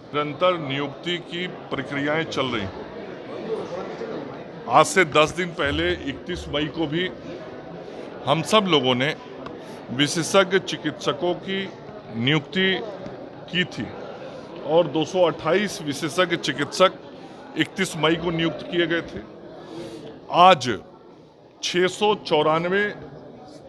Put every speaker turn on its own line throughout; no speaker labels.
निरंतर नियुक्ति की प्रक्रियाएं चल रही। आज से 10 दिन पहले 31 मई को भी हम सब लोगों ने विशेषज्ञ चिकित्सकों की नियुक्ति की थी और 228 विशेषज्ञ चिकित्सक 31 मई को नियुक्त किए गए थे। आज 694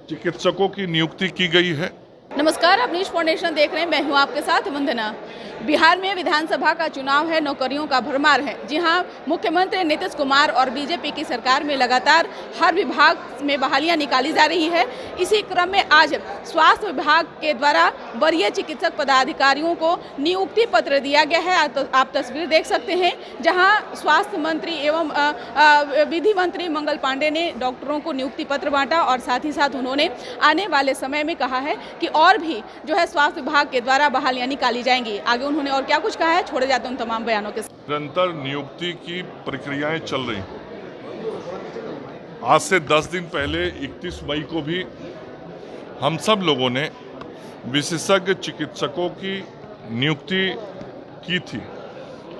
चिकित्सकों की नियुक्ति की गई है।
नमस्कार, आप न्यूज फाउंडेशन देख रहे हैं। मैं हूं आपके साथ वंदना। बिहार में विधानसभा का चुनाव है, नौकरियों का भरमार है। जी हां, मुख्यमंत्री नीतीश कुमार और बीजेपी की सरकार में लगातार हर विभाग में बहालियां निकाली जा रही है। इसी क्रम में आज स्वास्थ्य विभाग के द्वारा वरीय चिकित्सक पदाधिकारियों को नियुक्ति पत्र दिया गया है। तो आप तस्वीर देख सकते हैं, जहां स्वास्थ्य मंत्री एवं विधि मंत्री मंगल पांडे ने डॉक्टरों को नियुक्ति पत्र बांटा और साथ ही साथ उन्होंने आने वाले समय में कहा है कि और भी जो है स्वास्थ्य विभाग के द्वारा बहालियां निकाली जाएंगी। आगे उन्होंने और क्या कुछ कहा है, छोड़े जाते हैं उन तमाम बयानों के साथ।
निरंतर नियुक्ति की प्रक्रियाएं चल रही। आज से 10 दिन पहले 31 मई को भी हम सब लोगों ने विशेषज्ञ चिकित्सकों की नियुक्ति की थी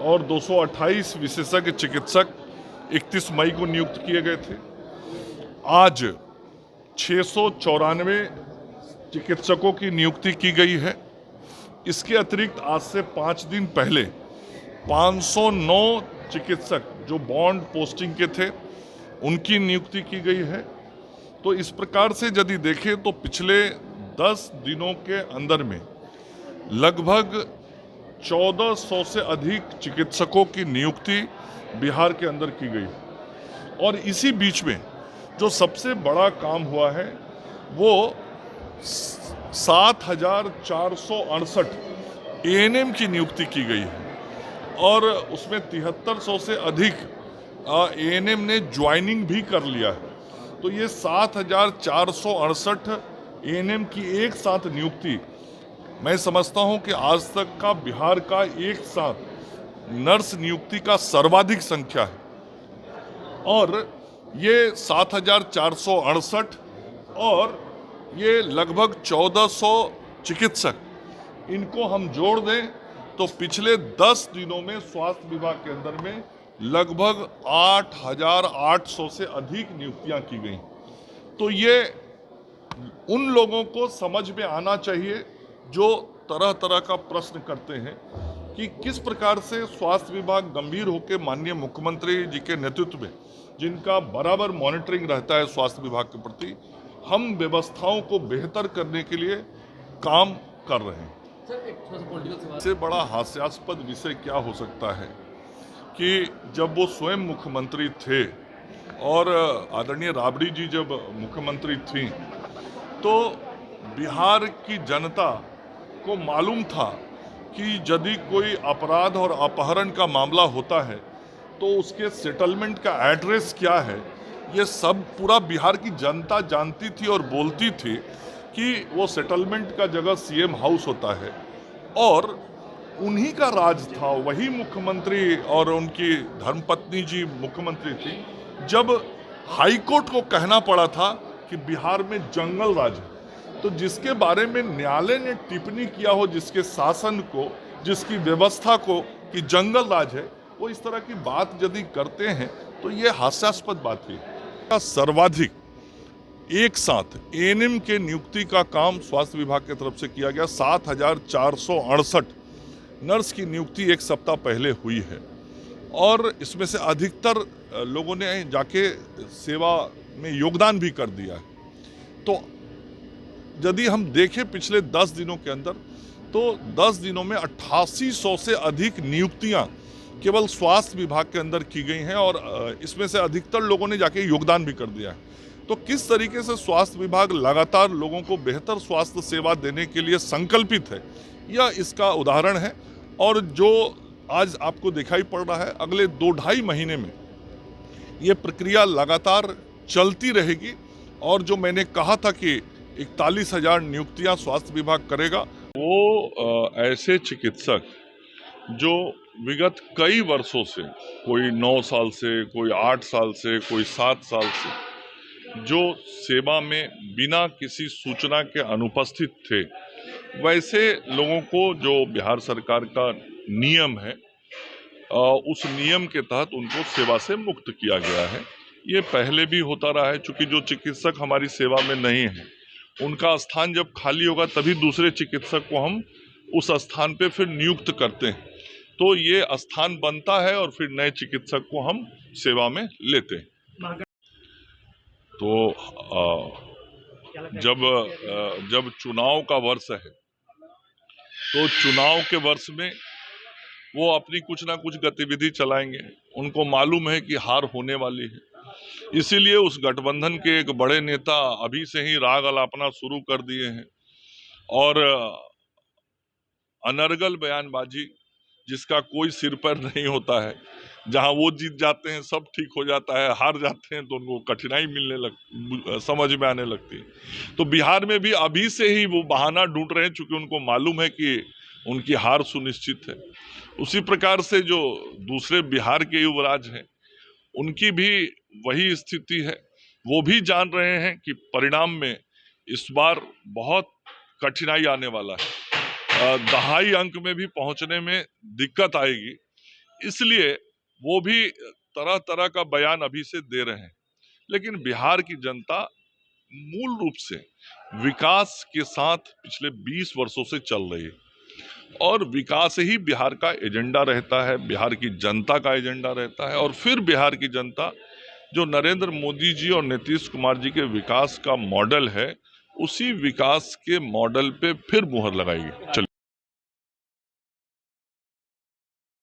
और 228 विशेषज्ञ चिकित्सक 31 मई को नियुक्त किए गए थे। आज 694 चिकित्सकों की नियुक्ति की गई है। इसके अतिरिक्त आज से 5 दिन पहले 509 चिकित्सक जो बॉन्ड पोस्टिंग के थे उनकी नियुक्ति की गई है। तो इस प्रकार से यदि देखें तो पिछले 10 दिनों के अंदर में लगभग 1400 से अधिक चिकित्सकों की नियुक्ति बिहार के अंदर की गई। और इसी बीच में जो सबसे बड़ा काम हुआ है वो 7,468 एएनएम की नियुक्ति की गई है और उसमें 7300 से अधिक एएनएम ने ज्वाइनिंग भी कर लिया है। तो ये 7,468 एएनएम की एक साथ नियुक्ति, मैं समझता हूं कि आज तक का बिहार का एक साथ नर्स नियुक्ति का सर्वाधिक संख्या है। और ये 7,468 और ये लगभग 1400 चिकित्सक, इनको हम जोड़ दें तो पिछले 10 दिनों में स्वास्थ्य विभाग के अंदर में लगभग 8,800 से अधिक नियुक्तियां की गई। तो ये उन लोगों को समझ में आना चाहिए जो तरह तरह का प्रश्न करते हैं कि किस प्रकार से स्वास्थ्य विभाग गंभीर होकर माननीय मुख्यमंत्री जी के नेतृत्व में, जिनका बराबर मॉनिटरिंग रहता है स्वास्थ्य विभाग के प्रति, हम व्यवस्थाओं को बेहतर करने के लिए काम कर रहे हैं। इससे बड़ा हास्यास्पद विषय क्या हो सकता है कि जब वो स्वयं मुख्यमंत्री थे और आदरणीय राबड़ी जी जब मुख्यमंत्री थी तो बिहार की जनता को मालूम था कि यदि कोई अपराध और अपहरण का मामला होता है तो उसके सेटलमेंट का एड्रेस क्या है, ये सब पूरा बिहार की जनता जानती थी और बोलती थी कि वो सेटलमेंट का जगह सीएम हाउस होता है और उन्हीं का राज था। वही मुख्यमंत्री और उनकी धर्मपत्नी जी मुख्यमंत्री थी जब हाईकोर्ट को कहना पड़ा था कि बिहार में जंगल राज है। तो जिसके बारे में न्यायालय ने टिप्पणी किया हो, जिसके शासन को, जिसकी व्यवस्था को कि जंगल राज है, वो इस तरह की बात यदि करते हैं तो ये हास्यास्पद बात है। सर्वाधिक एक साथ एएनएम के नियुक्ति का काम स्वास्थ्य विभाग की तरफ से किया गया। 7,468 नर्स की नियुक्ति एक सप्ताह पहले हुई है और इसमें से अधिकतर लोगों ने जाके सेवा में योगदान भी कर दिया है। तो यदि हम देखें पिछले 10 दिनों के अंदर तो 10 दिनों में 8800 से अधिक नियुक्तियां केवल स्वास्थ्य विभाग के अंदर की गई हैं और इसमें से अधिकतर लोगों ने जाके योगदान भी कर दिया है। तो किस तरीके से स्वास्थ्य विभाग लगातार लोगों को बेहतर स्वास्थ्य सेवा देने के लिए संकल्पित है, यह इसका उदाहरण है। और जो आज आपको दिखाई पड़ रहा है, अगले 2-2.5 महीने में ये प्रक्रिया लगातार चलती रहेगी और जो मैंने कहा था कि 41,000 नियुक्तियां स्वास्थ्य विभाग करेगा, वो ऐसे चिकित्सक जो विगत कई वर्षों से, कोई 9 साल से, कोई 8 साल से, कोई 7 साल से, जो सेवा में बिना किसी सूचना के अनुपस्थित थे, वैसे लोगों को जो बिहार सरकार का नियम है उस नियम के तहत उनको सेवा से मुक्त किया गया है। ये पहले भी होता रहा है, चूंकि जो चिकित्सक हमारी सेवा में नहीं है उनका स्थान जब खाली होगा तभी दूसरे चिकित्सक को हम उस स्थान पे फिर नियुक्त करते हैं, तो ये स्थान बनता है और फिर नए चिकित्सक को हम सेवा में लेते हैं। तो जब चुनाव का वर्ष है तो चुनाव के वर्ष में वो अपनी कुछ ना कुछ गतिविधि चलाएंगे। उनको मालूम है कि हार होने वाली है, इसीलिए उस गठबंधन के एक बड़े नेता अभी से ही राग अलापना शुरू कर दिए हैं और अनर्गल बयानबाजी जिसका कोई सिर पैर नहीं होता है, जहां वो जीत जाते हैं सब ठीक हो जाता है, हार जाते हैं तो उनको कठिनाई समझ में आने लगती है। तो बिहार में भी अभी से ही वो बहाना ढूंढ रहे हैं, चूंकि उनको मालूम है कि उनकी हार सुनिश्चित है। उसी प्रकार से जो दूसरे बिहार के युवराज हैं उनकी भी वही स्थिति है। वो भी जान रहे हैं कि परिणाम में इस बार बहुत कठिनाई आने वाला है, दहाई अंक में भी पहुंचने में दिक्कत आएगी, इसलिए वो भी तरह तरह का बयान अभी से दे रहे हैं। लेकिन बिहार की जनता मूल रूप से विकास के साथ पिछले 20 वर्षों से चल रही है और विकास ही बिहार का एजेंडा रहता है, बिहार की जनता का एजेंडा रहता है। और फिर बिहार की जनता जो नरेंद्र मोदी जी और नीतीश कुमार जी के विकास का मॉडल है, उसी विकास के मॉडल पे फिर मुहर लगाएगी। चलिए।